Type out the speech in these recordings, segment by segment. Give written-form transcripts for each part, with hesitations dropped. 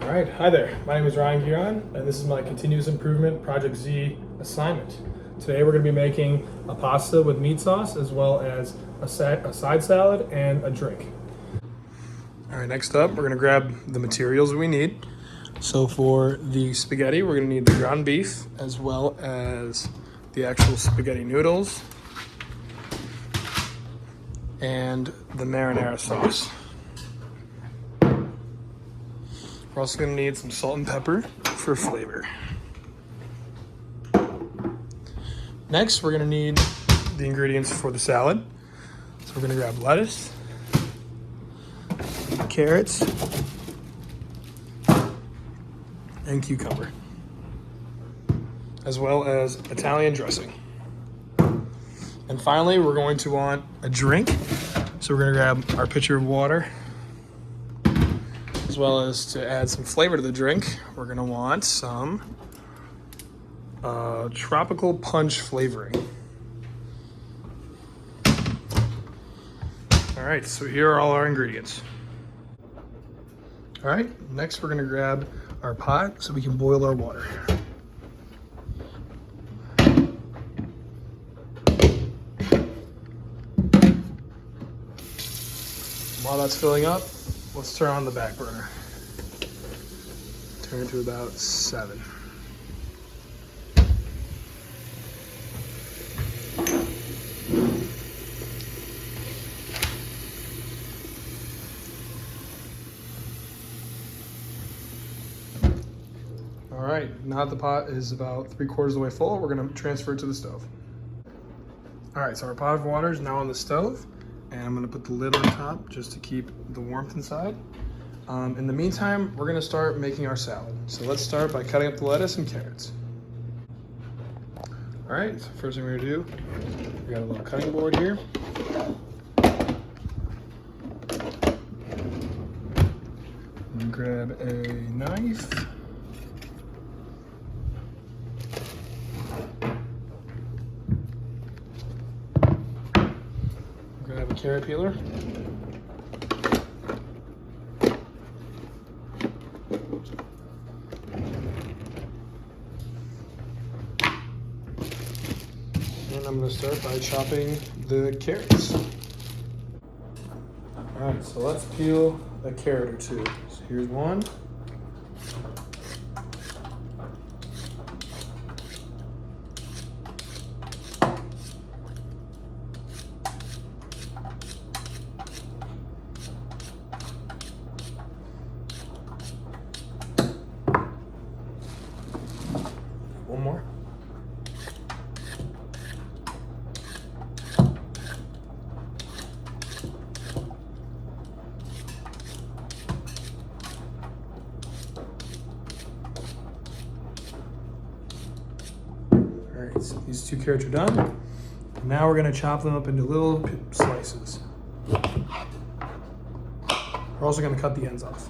All right, hi there. My name is Ryan Giron, and this is my Continuous Improvement Project Z assignment. Today we're going to be making a pasta with meat sauce, as well as a side salad and a drink. All right, next up, we're going to grab the materials we need. So for the spaghetti, we're going to need the ground beef, as well as the actual spaghetti noodles, and the marinara sauce. We're also going to need some salt and pepper for flavor. Next, we're going to need the ingredients for the salad. So we're going to grab lettuce, carrots, and cucumber, as well as Italian dressing. And finally, we're going to want a drink. So we're going to grab our pitcher of water, as well as to add some flavor to the drink, we're going to want some tropical punch flavoring. All right, so here are all our ingredients. All right, next we're going to grab our pot so we can boil our water. While that's filling up, let's turn on the back burner. Turn it to about 7. All right, now that the pot is about 3/4 of the way full, we're gonna transfer it to the stove. All right, so our pot of water is now on the stove, and I'm gonna put the lid on top just to keep the warmth inside. In the meantime, we're gonna start making our salad. So let's start by cutting up the lettuce and carrots. All right, so first thing we're gonna do, we got a little cutting board here. I'm gonna grab a knife. Grab a carrot peeler. And I'm going to start by chopping the carrots. All right, so let's peel a carrot or two. So here's one. One more. All right, so these 2 carrots are done. Now we're gonna chop them up into little slices. We're also gonna cut the ends off.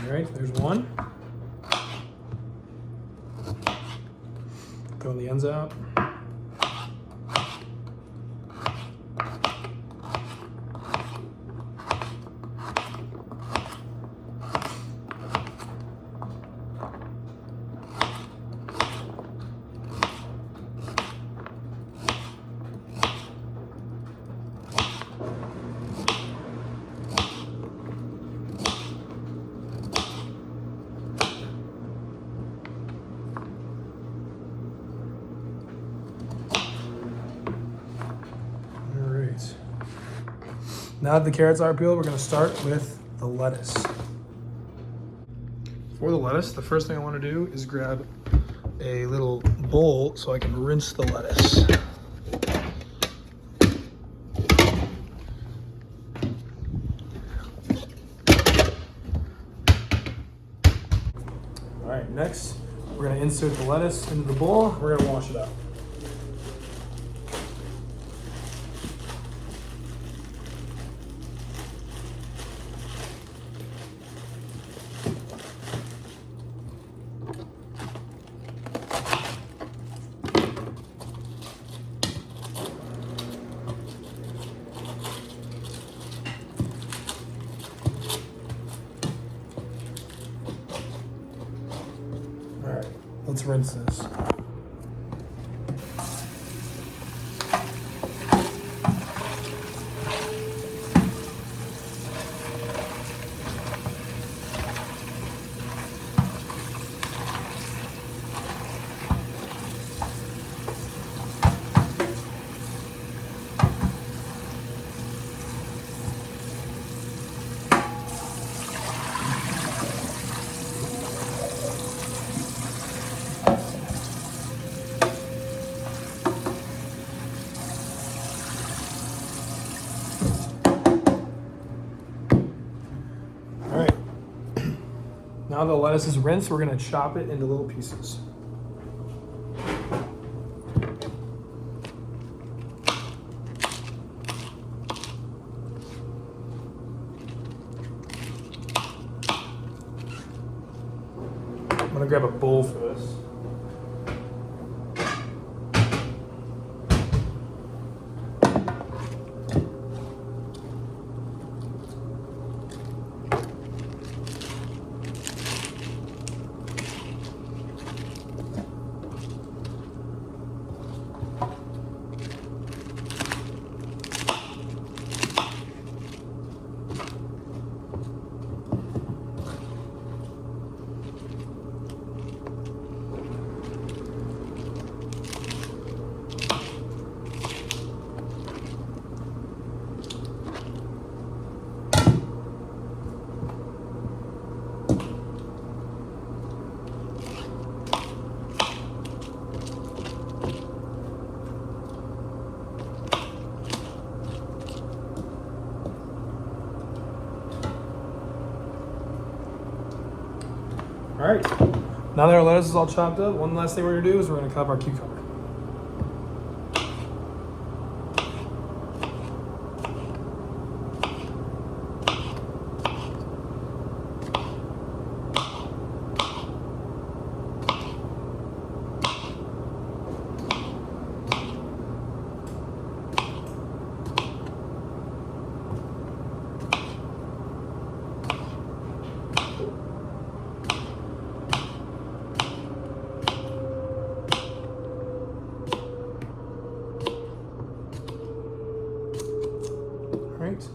All right, there's one. Throwing the ends out. Now that the carrots are peeled, we're going to start with the lettuce. For the lettuce, the first thing I want to do is grab a little bowl so I can rinse the lettuce. insert the lettuce into the bowl. We're gonna wash it out. All right, let's rinse this. All right, now the lettuce is rinsed, we're gonna chop it into little pieces. I'm gonna grab a bowl for this. All right, now that our lettuce is all chopped up, one last thing we're gonna do is we're gonna cut up our cucumber. Right.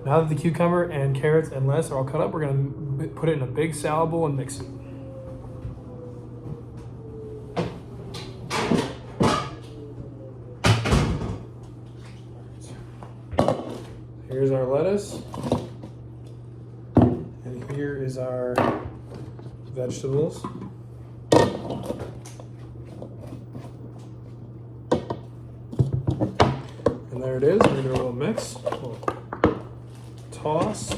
Now that the cucumber and carrots and lettuce are all cut up, we're going to put it in a big salad bowl and mix it. Here's our lettuce, and here is our vegetables. And there it is. We're gonna do a little mix, a little toss.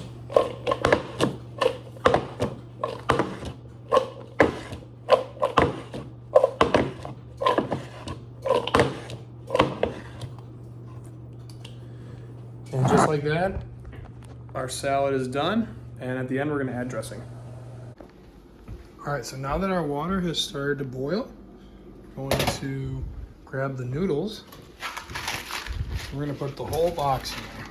And just like that, our salad is done. And at the end, we're gonna add dressing. All right, so now that our water has started to boil, we're going to grab the noodles. We're gonna put the whole box in there.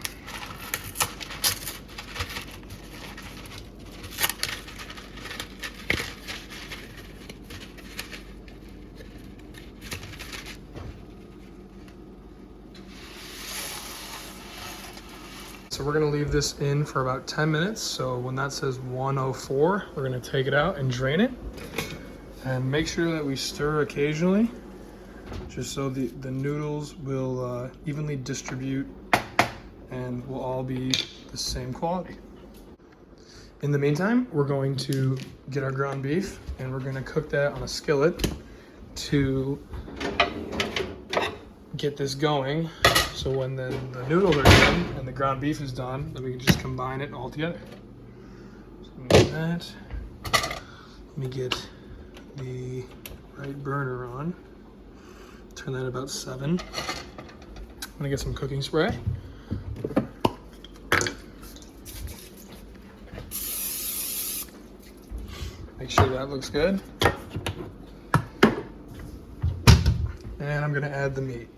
So we're gonna leave this in for about 10 minutes. So when that says 104, we're gonna take it out and drain it. And make sure that we stir occasionally, just so the noodles will evenly distribute and will all be the same quality. In the meantime, we're going to get our ground beef and we're gonna cook that on a skillet to get this going. So when then the noodles are done and the ground beef is done, then we can just combine it all together. So that, Let me get the right burner on. Turn that about 7. I'm gonna get some cooking spray. Make sure that looks good. And I'm gonna add the meat.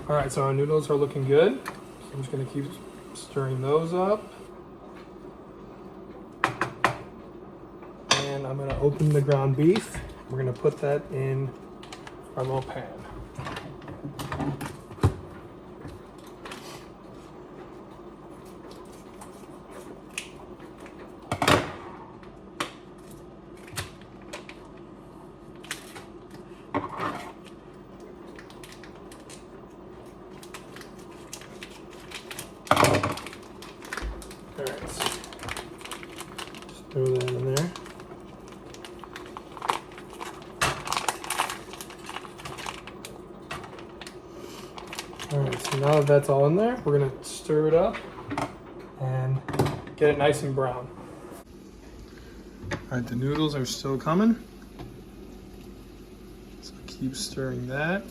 All right, so our noodles are looking good. So I'm just gonna keep stirring those up. And I'm gonna open the ground beef. We're gonna put that in our little pan. All right, just throw that in there. All right, so now that that's all in there, we're gonna stir it up and get it nice and brown. All right, the noodles are still coming. So keep stirring that.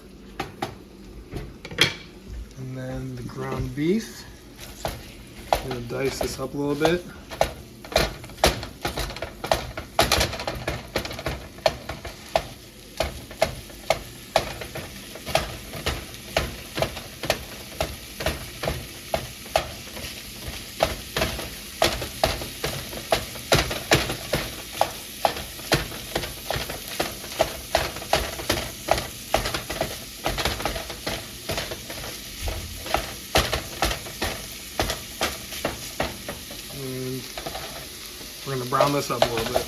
And then the ground beef. I'm gonna dice this up a little bit. And we're gonna brown this up a little bit.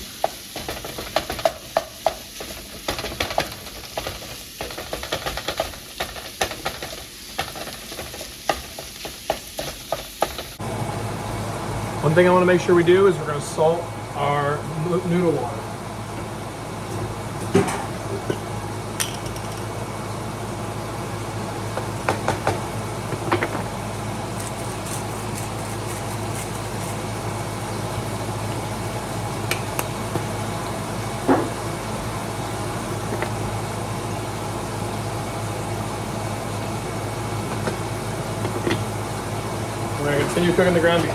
One thing I want to make sure we do is we're going to salt our noodle water. We're going to continue cooking the ground beef.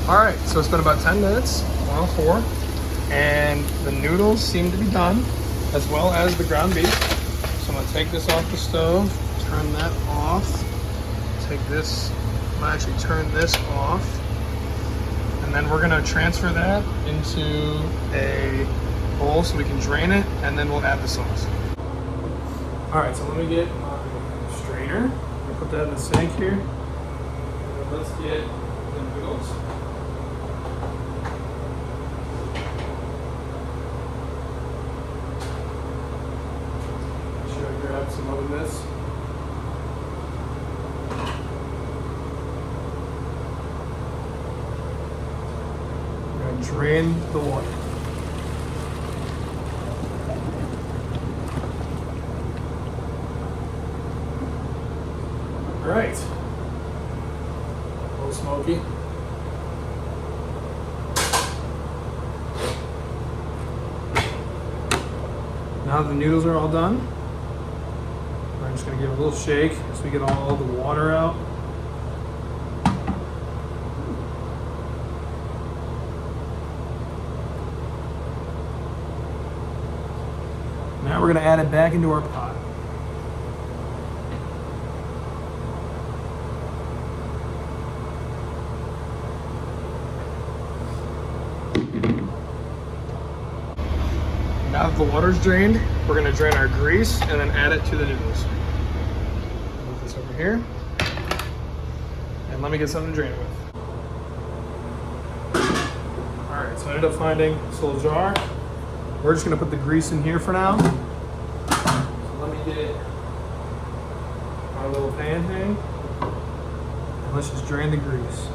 All right, so it's been about 10 minutes, 104, and the noodles seem to be done, as well as the ground beef. So I'm gonna take this off the stove, turn that off, take this, I'm gonna actually turn this off, and then we're gonna transfer that into a bowl so we can drain it, and then we'll add the sauce. All right, so let me get my strainer. I'm gonna put that in the sink here. And let's get the noodles. Grab some of this. I'm going to drain the water. All right. A little smoky. Now the noodles are all done, I'm just going to give it a little shake so we get all the water out. Now we're going to add it back into our pot. Now that the water's drained, we're going to drain our grease and then add it to the noodles. Move this over here. And let me get something to drain it with. Alright, so I ended up finding this little jar. We're just going to put the grease in here for now. So let me get our little pan thing. And let's just drain the grease.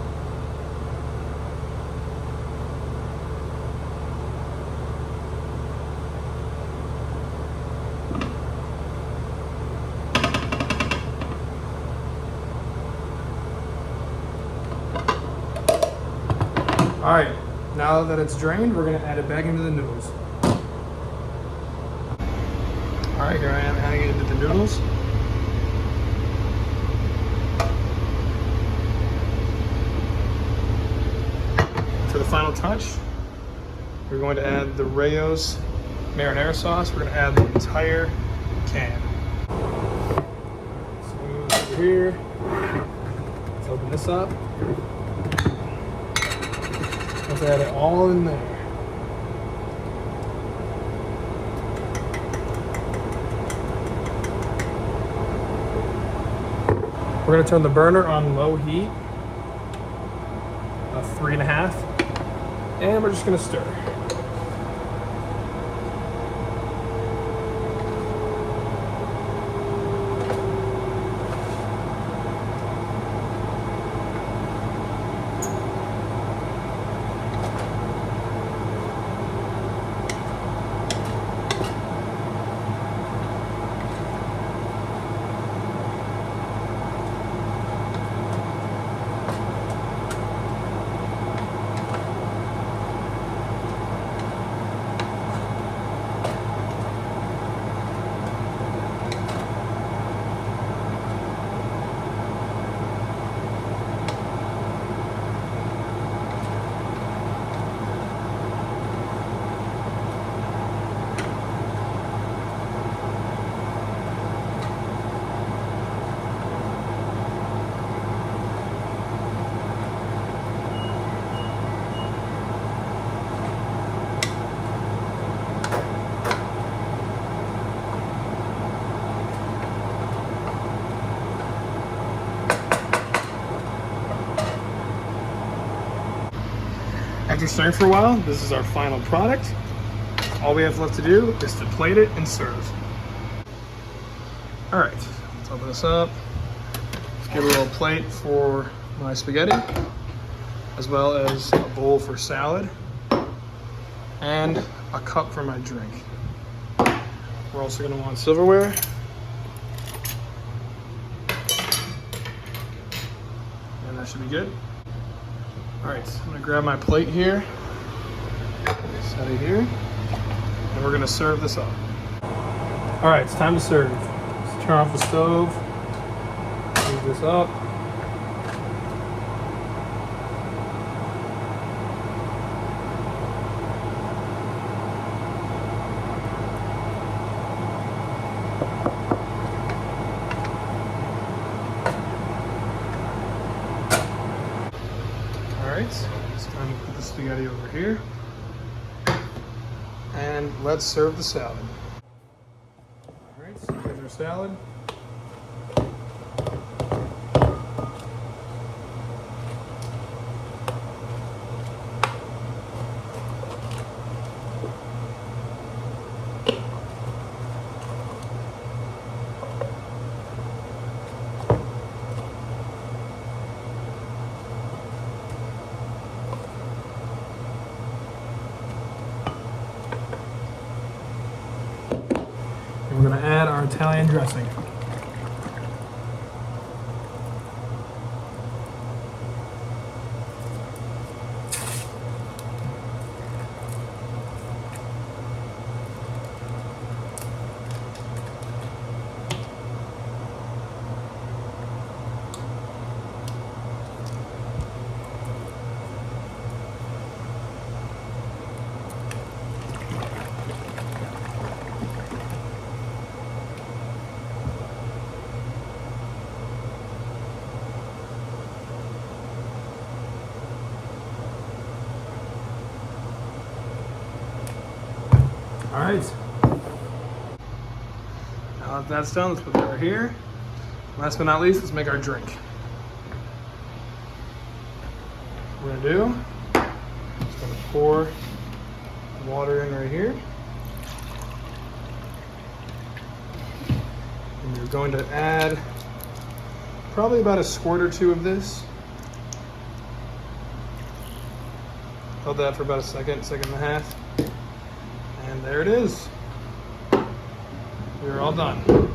All right, now that it's drained, we're gonna add it back into the noodles. All right, here I am adding it into the noodles. For the final touch, we're going to add the Rayo's marinara sauce. We're gonna add the entire can. So move over here. Let's open this up. Let's add it all in there. We're going to turn the burner on low heat, 3.5, and we're just going to stir. After stirring for a while, this is our final product. All we have left to do is to plate it and serve. All right, let's open this up. Let's get a little plate for my spaghetti, as well as a bowl for salad, and a cup for my drink. We're also gonna want silverware. And that should be good. All right, I'm gonna grab my plate here, set it here, and we're gonna serve this up. All right, it's time to serve. Let's turn off the stove, move this up. right, it's time to put the spaghetti over here. And let's serve the salad. All right, so here's our salad. And we're going to add our Italian dressing. All right. Now that that's done, let's put that right here. Last but not least, let's make our drink. What we're gonna do, just gonna pour water in right here. And you're going to add probably about a squirt or two of this. Hold that for about a second, second and a half. And there it is. We're all done.